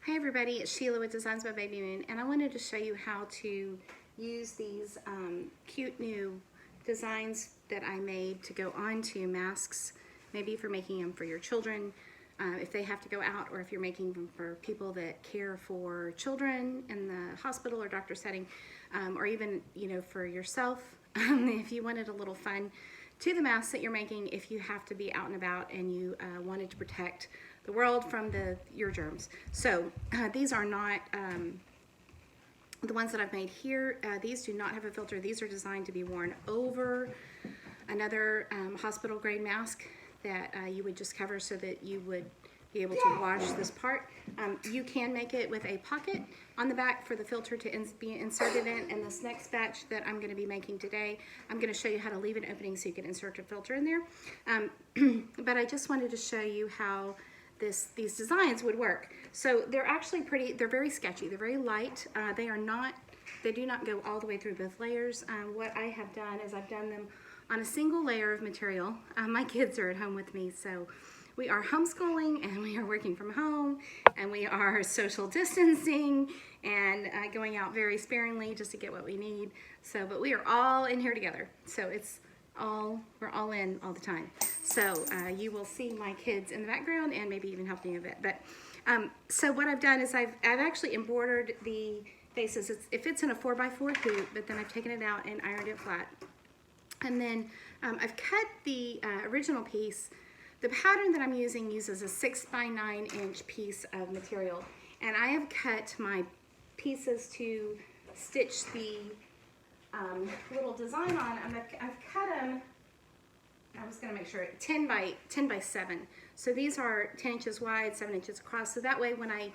Hi everybody, it's Sheila with Designs by Baby Moon, and I wanted to show you how to use these cute new designs that I made to go onto masks, maybe if you're making them for your children, if they have to go out, or if you're making them for people that care for children in the hospital or doctor setting, or even, for yourself, if you wanted a little fun to the masks that you're making if you have to be out and about and you wanted to protect the world from your germs. So these are not the ones that I've made here. These do not have a filter. These are designed to be worn over another hospital grade mask that you would just cover so that you would be able to wash this part. You can make it with a pocket on the back for the filter to be inserted in. And this next batch that I'm going to be making today, I'm going to show you how to leave an opening so you can insert a filter in there. But I just wanted to show you how these designs would work. So they're actually they're very sketchy. They're very light. They do not go all the way through both layers. What I have done is I've done them on a single layer of material. My kids are at home with me, so we are homeschooling and we are working from home and we are social distancing and going out very sparingly just to get what we need. So, but we are all in here together. So we're all in all the time. So you will see my kids in the background and maybe even helping a bit. But so what I've done is I've actually embroidered the faces. It fits in a 4x4 hoop, but then I've taken it out and ironed it flat. And then I've cut the original piece. The pattern that I'm using uses a 6x9 inch piece of material, and I have cut my pieces to stitch the little design on. I've cut them, I was going to make sure, 10 by 7. So these are 10 inches wide, 7 inches across, so that way when I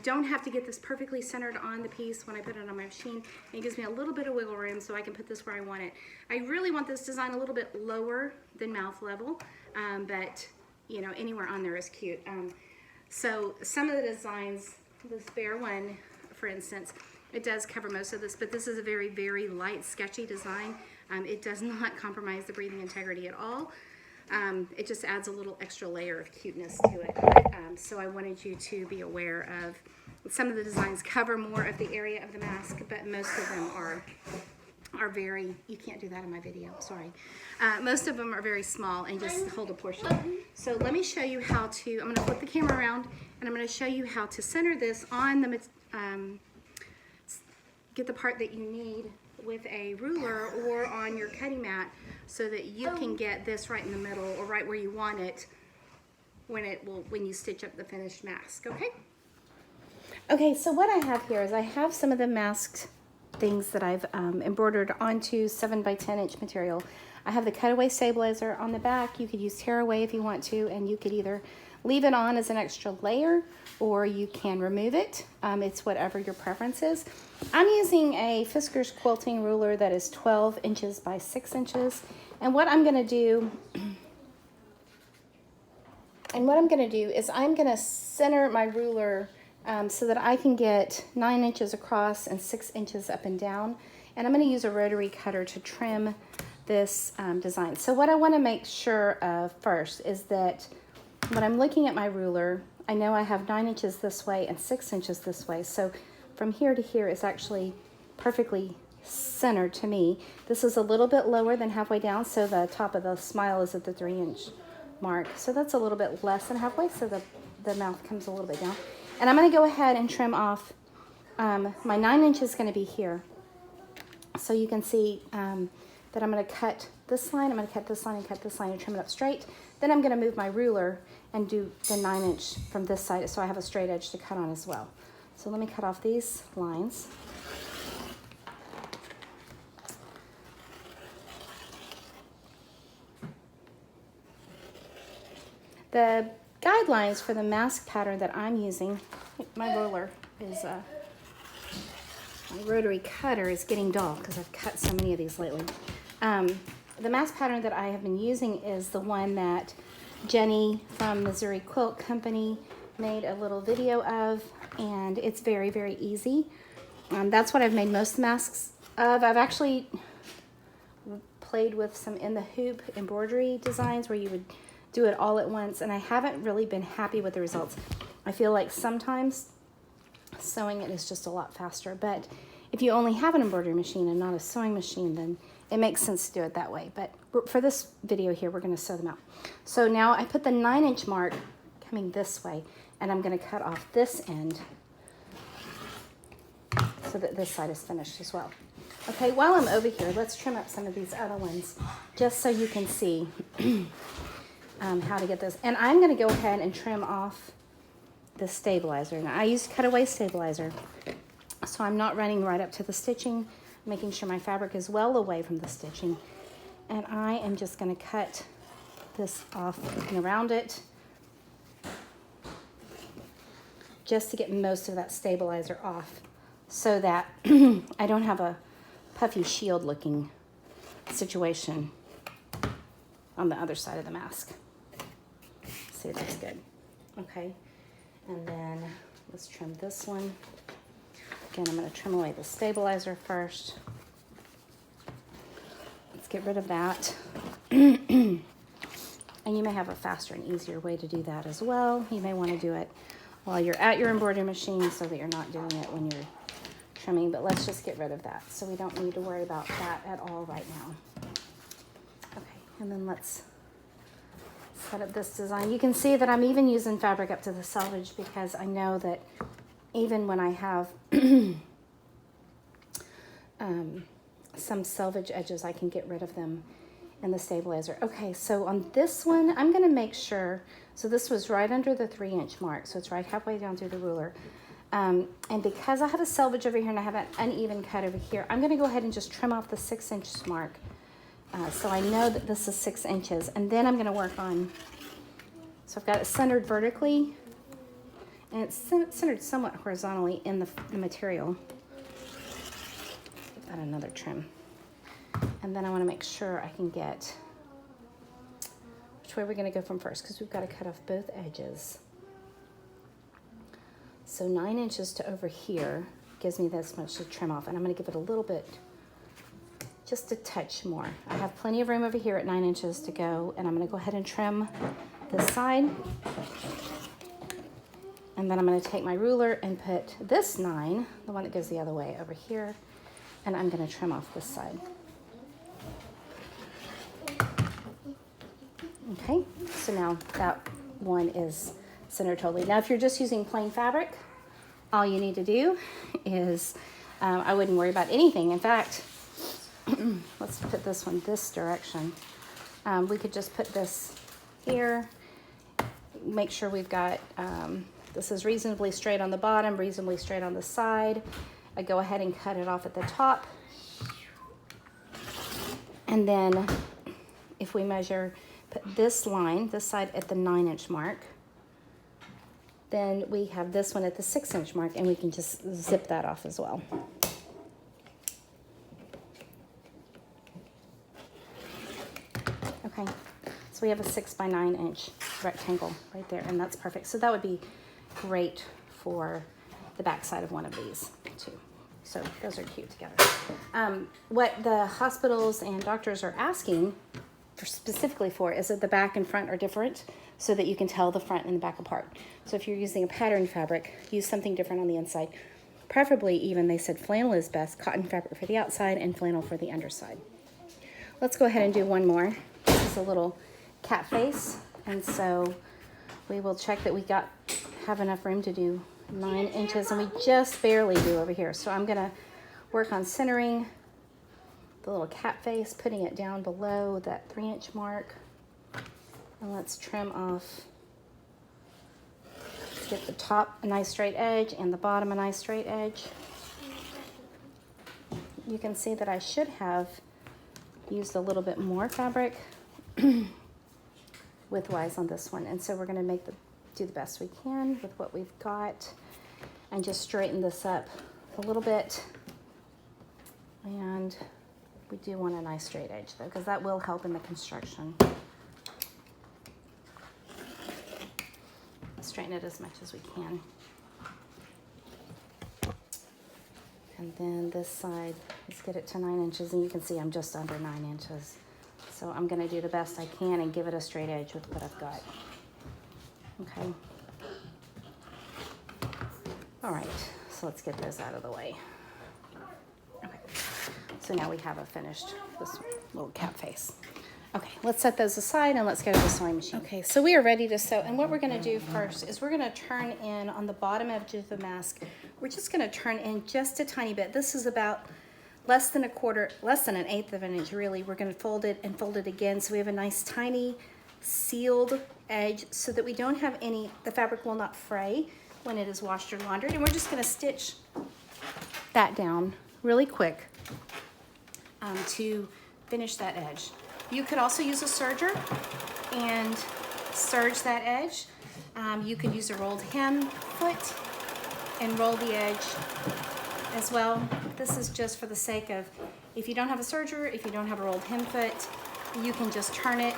don't have to get this perfectly centered on the piece when I put it on my machine. It gives me a little bit of wiggle room so I can put this where I want it. I really want this design a little bit lower than mouth level, but anywhere on there is cute. So some of the designs, this bear one, for instance, it does cover most of this, but this is a very, very light, sketchy design. It does not compromise the breathing integrity at all. It just adds a little extra layer of cuteness to it. So I wanted you to be aware of some of the designs cover more of the area of the mask, but most of them are very, you can't do that in my video, sorry. Most of them are very small and just hold a portion. So let me show you how to, I'm going to flip the camera around and I'm going to show you how to center this on the, get the part that you need with a ruler or on your cutting mat so that you can get this right in the middle or right where you want it when you stitch up the finished mask, okay? Okay, so what I have here is I have some of the masked things that I've embroidered onto 7x10 inch material. I have the cutaway stabilizer on the back. You could use tearaway if you want to, and you could either leave it on as an extra layer or you can remove it. It's whatever your preference is. I'm using a Fisker's quilting ruler that is 12 inches by 6 inches. And what I'm gonna do is I'm gonna center my ruler so that I can get 9 inches across and 6 inches up and down. And I'm gonna use a rotary cutter to trim this design. So what I wanna make sure of first is that when I'm looking at my ruler, I know I have 9 inches this way and 6 inches this way. So from here to here is actually perfectly centered to me. This is a little bit lower than halfway down, so the top of the smile is at the 3-inch mark. So that's a little bit less than halfway, so the mouth comes a little bit down. And I'm gonna go ahead and trim off, my 9 inch is gonna be here. So you can see that I'm gonna cut this line, I'm gonna cut this line and cut this line and trim it up straight. Then I'm gonna move my ruler and do the 9 inch from this side so I have a straight edge to cut on as well. So let me cut off these lines. The guidelines for the mask pattern that I'm using, my roller is, my rotary cutter is getting dull because I've cut so many of these lately. The mask pattern that I have been using is the one that Jenny from Missouri Quilt Company made a little video of, and it's very, very easy. That's what I've made most masks of. I've actually played with some in the hoop embroidery designs where you would do it all at once, and I haven't really been happy with the results. I feel like sometimes Sewing it is just a lot faster. But if you only have an embroidery machine and not a sewing machine, then it makes sense to do it that way. But for this video here, we're going to sew them out. So now I put the 9-inch mark coming this way, and I'm going to cut off this end so that this side is finished as well. Okay, while I'm over here, let's trim up some of these other ones just so you can see how to get this. And I'm going to go ahead and trim off the stabilizer. Now I use cutaway stabilizer, so I'm not running right up to the stitching, making sure my fabric is well away from the stitching. And I am just going to cut this off and around it just to get most of that stabilizer off so that I don't have a puffy shield looking situation on the other side of the mask. See, that's good. Okay, and then let's trim this one. Again, I'm going to trim away the stabilizer first. Let's get rid of that. And you may have a faster and easier way to do that as well. You may want to do it while you're at your embroidery machine so that you're not doing it when you're trimming, but let's just get rid of that. So we don't need to worry about that at all right now. Okay, and then let's set up this design. You can see that I'm even using fabric up to the selvage because I know that even when I have some selvage edges, I can get rid of them in the stabilizer. Okay, so on this one, I'm gonna make sure, so this was right under the 3-inch mark, so it's right halfway down through the ruler. And because I have a selvage over here and I have an uneven cut over here, I'm gonna go ahead and just trim off the 6-inch mark. So I know that this is 6 inches, and then I'm gonna work on, so I've got it centered vertically, and it's centered somewhat horizontally in the material. Give that another trim. And then I wanna make sure I can get, which way we're gonna go from first, because we've gotta cut off both edges. So 9 inches to over here gives me this much to trim off, and I'm gonna give it a little bit, just a touch more. I have plenty of room over here at 9 inches to go, and I'm gonna go ahead and trim this side. And then I'm gonna take my ruler and put this 9, the one that goes the other way, over here, and I'm gonna trim off this side. Okay, so now that one is centered totally. Now, if you're just using plain fabric, all you need to do is, I wouldn't worry about anything. In fact, let's put this one this direction. We could just put this here, make sure we've got, this is reasonably straight on the bottom, reasonably straight on the side. I go ahead and cut it off at the top. And then if we measure, put this line, this side at the 9-inch mark, then we have this one at the 6-inch mark, and we can just zip that off as well. Okay, so we have a 6 by 9 inch rectangle right there, and that's perfect. So that would be great for the back side of one of these too. So those are cute together. What the hospitals and doctors are asking specifically for is that the back and front are different so that you can tell the front and the back apart. So if you're using a patterned fabric, use something different on the inside. Preferably even, they said flannel is best, cotton fabric for the outside and flannel for the underside. Let's go ahead and do one more. This is a little cat face, and so we will check that we have enough room to do 9 inches, and we just barely do over here. So I'm gonna work on centering the little cat face, putting it down below that 3-inch mark. And let's trim off, let's get the top a nice straight edge and the bottom a nice straight edge. You can see that I should have used a little bit more fabric widthwise on this one. And so we're gonna do the best we can with what we've got and just straighten this up a little bit. And we do want a nice straight edge though, because that will help in the construction. Straighten it as much as we can. And then this side, let's get it to 9 inches, and you can see I'm just under 9 inches. So I'm gonna do the best I can and give it a straight edge with what I've got. Okay. All right, So let's get those out of the way. Okay, so now we have a finished, this little cat face. Okay, let's set those aside and let's go to the sewing machine. Okay, so we are ready to sew, and what we're gonna do first is we're gonna turn in on the bottom edge of the mask. We're just gonna turn in just a tiny bit. This is about less than an eighth of an inch really. We're gonna fold it and fold it again so we have a nice tiny sealed edge so that we don't have any, the fabric will not fray when it is washed or laundered. And we're just gonna stitch that down really quick to finish that edge. You could also use a serger and serge that edge. You could use a rolled hem foot and roll the edge as well. This is just for the sake of, if you don't have a serger, if you don't have a rolled hem foot, you can just turn it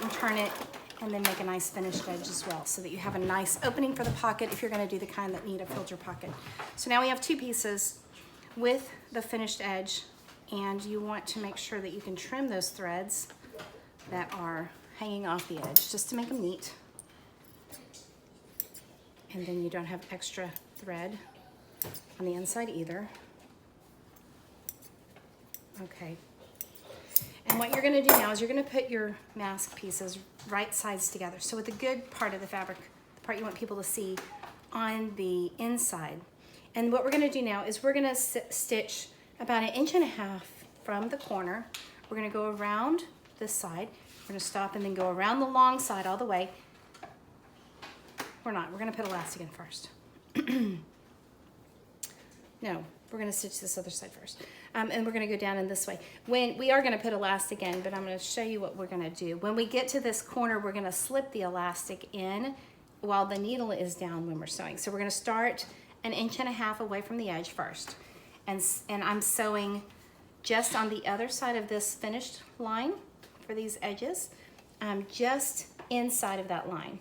and then make a nice finished edge as well, so that you have a nice opening for the pocket if you're gonna do the kind that need a filter pocket. So now we have two pieces with the finished edge, and you want to make sure that you can trim those threads that are hanging off the edge just to make them neat. And then you don't have extra thread on the inside either. Okay. And what you're gonna do now is you're gonna put your mask pieces right sides together. So with the good part of the fabric, the part you want people to see on the inside. And what we're gonna do now is we're gonna stitch about 1.5 inches from the corner. We're gonna go around this side. We're gonna stop and then go around the long side all the way. We're gonna put elastic in first. No, we're gonna stitch this other side first. And we're gonna go down in this way. When we are gonna put elastic in, but I'm gonna show you what we're gonna do. When we get to this corner, we're gonna slip the elastic in while the needle is down when we're sewing. So we're gonna start 1.5 inches away from the edge first. And I'm sewing just on the other side of this finished line for these edges, just inside of that line.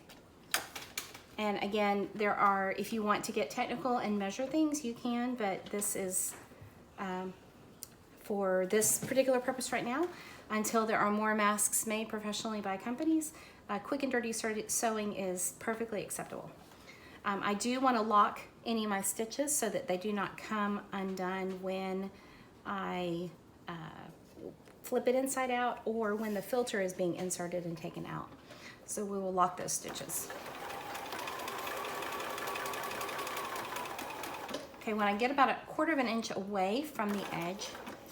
And again, there are, if you want to get technical and measure things, you can, but this is for this particular purpose right now, until there are more masks made professionally by companies, quick and dirty sewing is perfectly acceptable. I do want to lock any of my stitches so that they do not come undone when I flip it inside out or when the filter is being inserted and taken out. So we will lock those stitches. Okay, when I get about 1/4 inch away from the edge,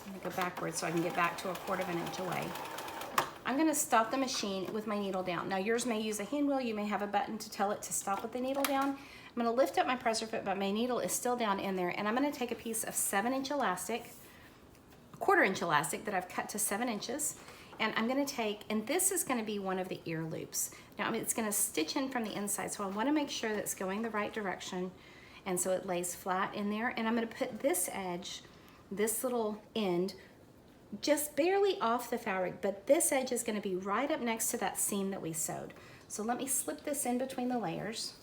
I'm gonna go backwards so I can get back to 1/4 inch away. I'm gonna stop the machine with my needle down. Now yours may use a hand wheel, you may have a button to tell it to stop with the needle down. I'm gonna lift up my presser foot, but my needle is still down in there, and I'm gonna take a piece of 7-inch elastic, 1/4 inch elastic that I've cut to 7 inches, and I'm gonna take, and this is gonna be one of the ear loops. Now it's gonna stitch in from the inside, so I wanna make sure that it's going the right direction, and so it lays flat in there, and I'm gonna put this edge, this little end, just barely off the fabric, but this edge is gonna be right up next to that seam that we sewed. So let me slip this in between the layers.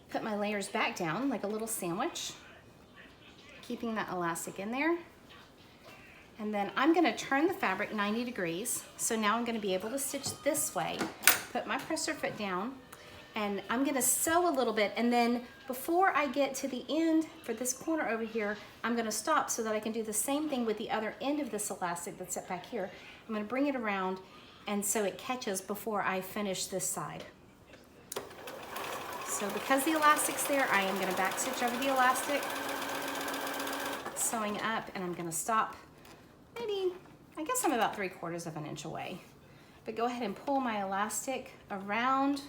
Put my layers back down like a little sandwich, keeping that elastic in there. And then I'm gonna turn the fabric 90 degrees. So now I'm gonna be able to stitch this way, put my presser foot down, and I'm gonna sew a little bit, and then before I get to the end for this corner over here, I'm gonna stop so that I can do the same thing with the other end of this elastic that's set back here. I'm gonna bring it around, and so it catches before I finish this side. So because the elastic's there, I am gonna back stitch over the elastic, sewing up, and I'm gonna stop maybe, I guess I'm about 3/4 inch away. But go ahead and pull my elastic around.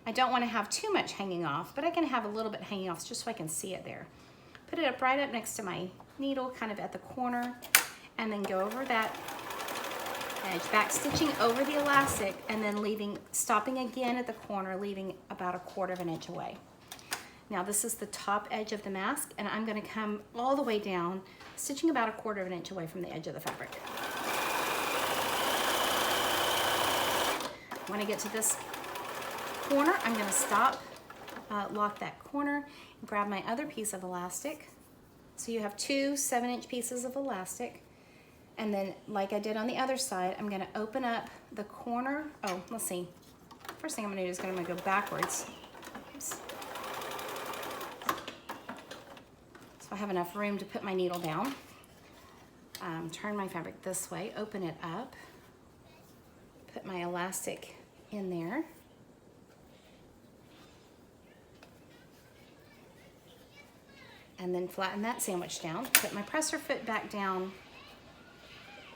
I don't want to have too much hanging off, but I can have a little bit hanging off just so I can see it there. Put it up right up next to my needle, kind of at the corner, and then go over that edge, back stitching over the elastic, and then stopping again at the corner, leaving about 1/4 inch away. Now this is the top edge of the mask, and I'm going to come all the way down, stitching about 1/4 inch away from the edge of the fabric. When I get to this corner, I'm going to stop, lock that corner, grab my other piece of elastic. So you have 2 7-inch pieces of elastic, and then like I did on the other side, I'm going to open up the corner. Oh, let's see. first thing I'm gonna do is I'm gonna go backwards. Oops. So I have enough room to put my needle down. Turn my fabric this way, open it up, put my elastic in there. And then flatten that sandwich down, put my presser foot back down,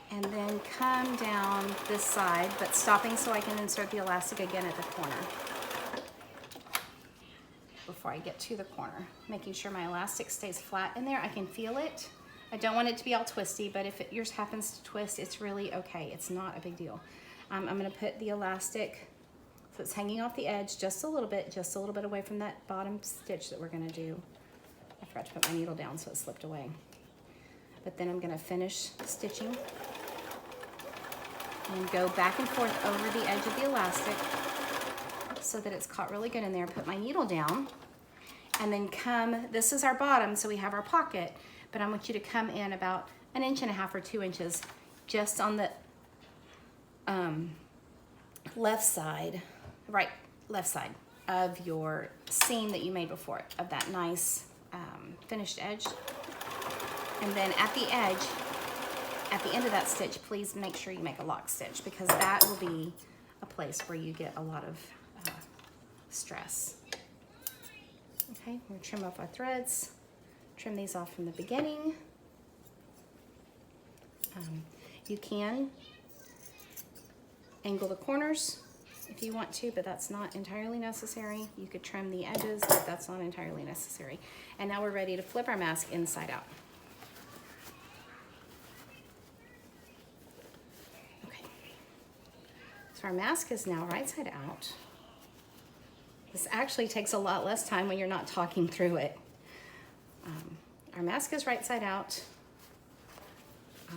and then come down this side, but stopping so I can insert the elastic again at the corner before I get to the corner. Making sure my elastic stays flat in there. I can feel it. I don't want it to be all twisty, but if yours happens to twist, it's really okay. It's not a big deal. I'm gonna put the elastic so it's hanging off the edge just a little bit away from that bottom stitch that we're gonna do. I forgot to put my needle down so it slipped away. But then I'm gonna finish stitching and go back and forth over the edge of the elastic so that it's caught really good in there. Put my needle down and then come, this is our bottom, so we have our pocket, but I want you to come in about 1.5 inches or 2 inches just on the left side of your seam that you made before, of that nice finished edge. And then at the edge, at the end of that stitch, please make sure you make a lock stitch, because that will be a place where you get a lot of stress. Okay, we'll trim off our threads, trim these off from the beginning. You can angle the corners if you want to, but that's not entirely necessary. You could trim the edges, but that's not entirely necessary. And now we're ready to flip our mask inside out. Okay, so our mask is now right side out. This actually takes a lot less time when you're not talking through it. Our mask is right side out.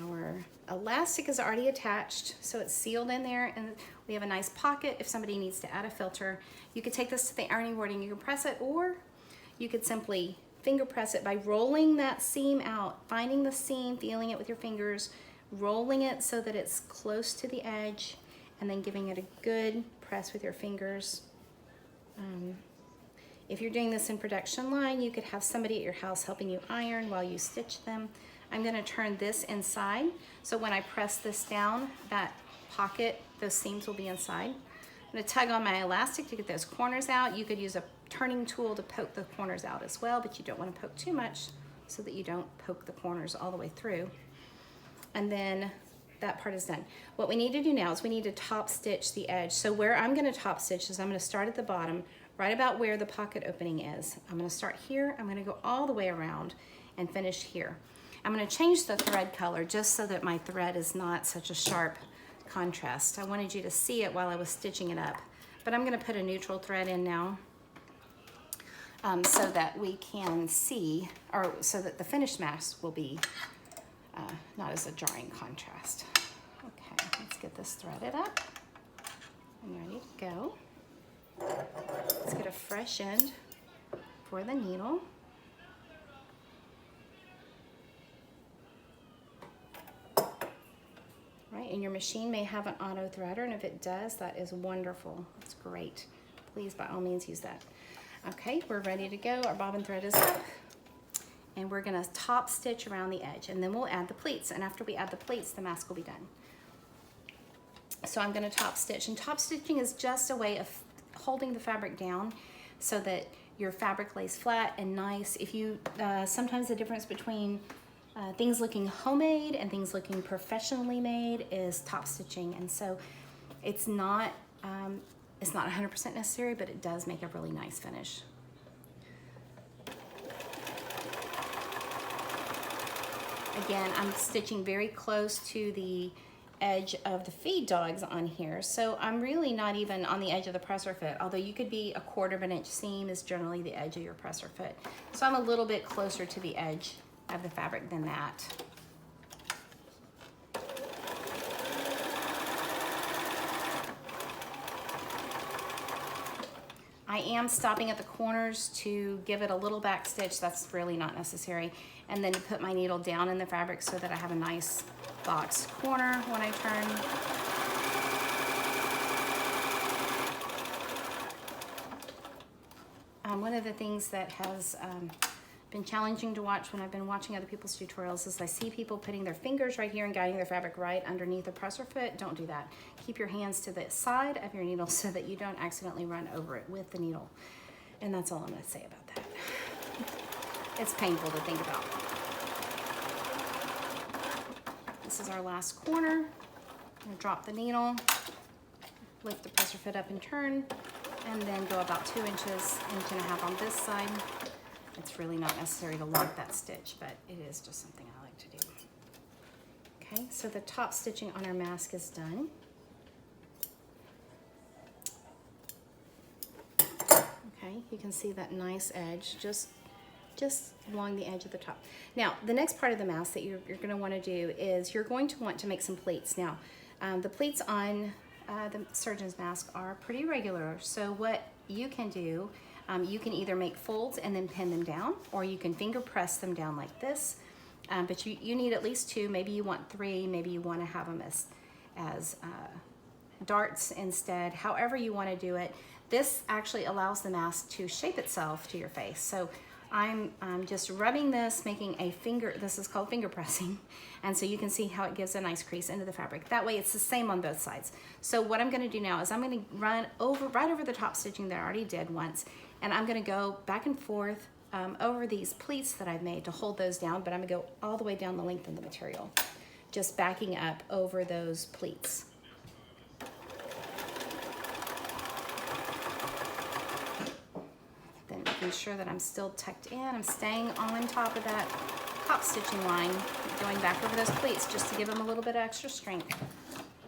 Our elastic is already attached, so it's sealed in there, and we have a nice pocket if somebody needs to add a filter. You could take this to the ironing board and you can press it, or you could simply finger press it by rolling that seam out, finding the seam, feeling it with your fingers, rolling it so that it's close to the edge, and then giving it a good press with your fingers. If you're doing this in production line, you could have somebody at your house helping you iron while you stitch them. I'm gonna turn this inside, so when I press this down, that pocket, those seams will be inside. I'm gonna tug on my elastic to get those corners out. You could use a turning tool to poke the corners out as well, but you don't wanna poke too much so that you don't poke the corners all the way through. And then that part is done. What we need to do now is we need to top stitch the edge. So where I'm gonna top stitch is I'm gonna start at the bottom, right about where the pocket opening is. I'm gonna start here, I'm gonna go all the way around and finish here. I'm gonna change the thread color just so that my thread is not such a sharp contrast. I wanted you to see it while I was stitching it up, but I'm gonna put a neutral thread in now so that we can see, or so that the finished mask will be not as a jarring contrast. Okay, let's get this threaded up and ready to go. Let's get a fresh end for the needle. Right, and your machine may have an auto threader, and if it does, that is wonderful. That's great. Please, by all means, use that. Okay, we're ready to go. Our bobbin thread is up, and we're gonna top stitch around the edge, and then we'll add the pleats, and after we add the pleats, the mask will be done. So I'm gonna top stitch, and top stitching is just a way of holding the fabric down so that your fabric lays flat and nice. If you, sometimes the difference between things looking homemade and things looking professionally made is top stitching, and so it's not 100% necessary, but it does make a really nice finish. Again, I'm stitching very close to the edge of the feed dogs on here, so I'm really not even on the edge of the presser foot, although you could be 1/4 inch seam is generally the edge of your presser foot. So I'm a little bit closer to the edge of the fabric than that. I am stopping at the corners to give it a little back stitch. That's really not necessary. And then to put my needle down in the fabric so that I have a nice boxed corner when I turn. One of the things that has been challenging to watch when I've been watching other people's tutorials is I see people putting their fingers right here and guiding their fabric right underneath the presser foot. Don't do that. Keep your hands to the side of your needle so that you don't accidentally run over it with the needle. And that's all I'm going to say about that. It's painful to think about. This is our last corner. I'm going to drop the needle, lift the presser foot up and turn, and then go about 2 inches, inch and a half on this side. It's really not necessary to lock that stitch, but it is just something I like to do. Okay, so the top stitching on our mask is done. Okay, you can see that nice edge just along the edge of the top. Now, the next part of the mask that you're going to want to do is you're going to want to make some pleats. Now, the pleats on the surgeon's mask are pretty regular, so what you can do, you can either make folds and then pin them down, or you can finger press them down like this, but you need at least 2, maybe you want 3, maybe you want to have them as darts instead, however you want to do it. This actually allows the mask to shape itself to your face. So I'm just rubbing this, making a finger, this is called finger pressing, and so you can see how it gives a nice crease into the fabric. That way it's the same on both sides. So what I'm going to do now is I'm going to run right over the top stitching that I already did once, and I'm going to go back and forth over these pleats that I've made to hold those down, but I'm going to go all the way down the length of the material, just backing up over those pleats. Making sure that I'm still tucked in. I'm staying on top of that top stitching line, going back over those pleats just to give them a little bit of extra strength.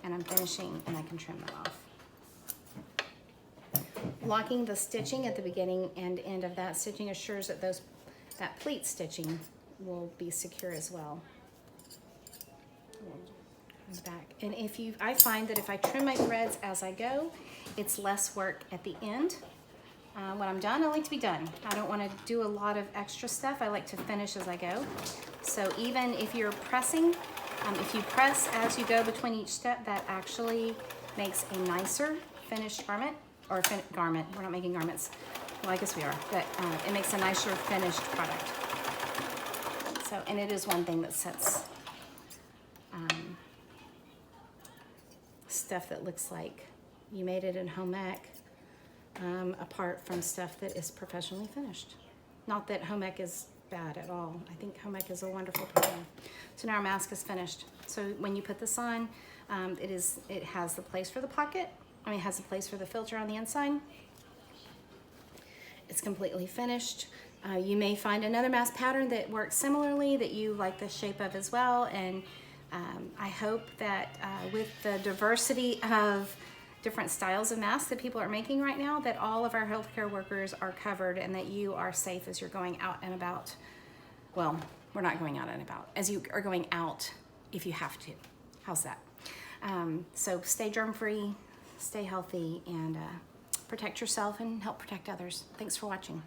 And I'm finishing, and I can trim them off. Locking the stitching at the beginning and end of that stitching assures that that pleat stitching will be secure as well. Back. And I find that if I trim my threads as I go, it's less work at the end. When I'm done, I like to be done. I don't want to do a lot of extra stuff. I like to finish as I go. So even if you're pressing, if you press as you go between each step, that actually makes a nicer finished garment, or garment. We're not making garments. Well, I guess we are, but it makes a nicer finished product. So, and it is one thing that sets stuff that looks like you made it in home ec apart from stuff that is professionally finished. Not that home ec is bad at all. I think home ec is a wonderful program. So now our mask is finished. So when you put this on, it has the place for the pocket. It has a place for the filter on the inside. It's completely finished. You may find another mask pattern that works similarly that you like the shape of as well. And I hope that with the diversity of different styles of masks that people are making right now, that all of our healthcare workers are covered and that you are safe as you're going out and about. Well, we're not going out and about, as you are going out if you have to. How's that? So stay germ-free, stay healthy, and protect yourself and help protect others. Thanks for watching.